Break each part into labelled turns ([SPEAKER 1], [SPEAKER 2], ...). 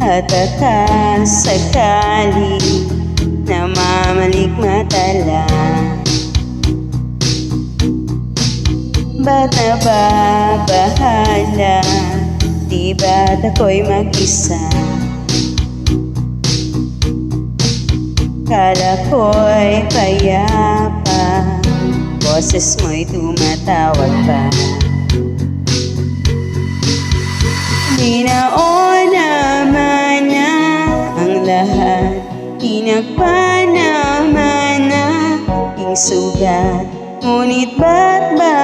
[SPEAKER 1] At sakali namamalikmata lang. Ba't nababahala? Di ba't ako'y mag-isa? Kala ko'y payapa, boses mo'y tumatawag pa. Di naon naman na ang lahat, tinagpa naman na aking sugat. Ngunit ba't ba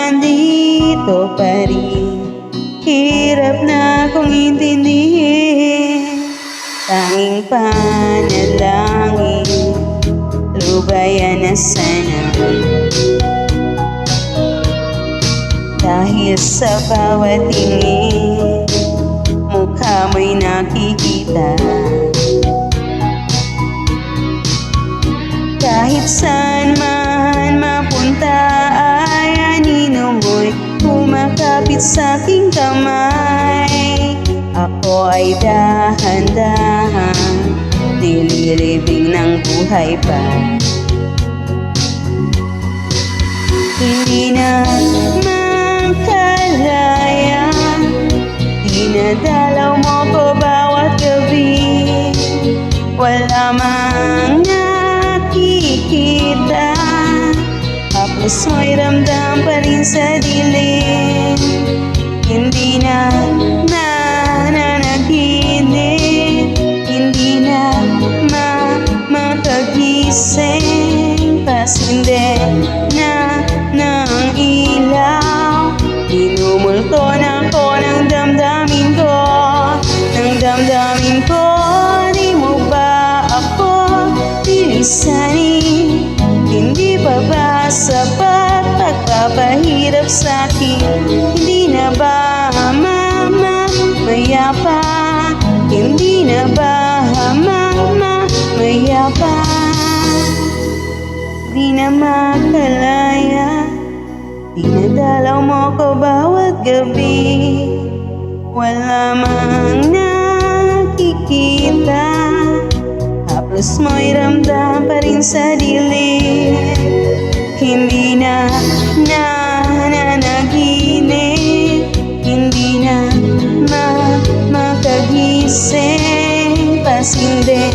[SPEAKER 1] andito pa rin? Hirap na kong intindihin. Tanging panalangin, lubayan na sana. Dahil sa bawat tingin, mukha mo'y nakikita. Kahit saan man mapunta ay anino mo'y kumakapit sa aking kamay. Ako ay dahan-dahan nililibing ng buhay pa. Hindi na makalaya, dinadalaw mo ko bawat gabi. Wala mang nakikita, haplos mo'y ramdam pa rin sa dilim. Hindi na nananaginip, hindi na makagising. Pasinde na ng ilaw, minumulto na ko ng damdamin ko, ng damdamin ko. Di mo ba ako tilisanin? Hindi pa ba sapat pagpapahirap sa'kin? Hindi na ba mayapa? Hindi na ba mayapa? Di na makalaya, dinadalaw mo ko bawat gabi. Wala mang nakikita, haplos mo'y ramdam pa rin sa dilim. Hindi na nananaginip, hindi na makagising. Pasinde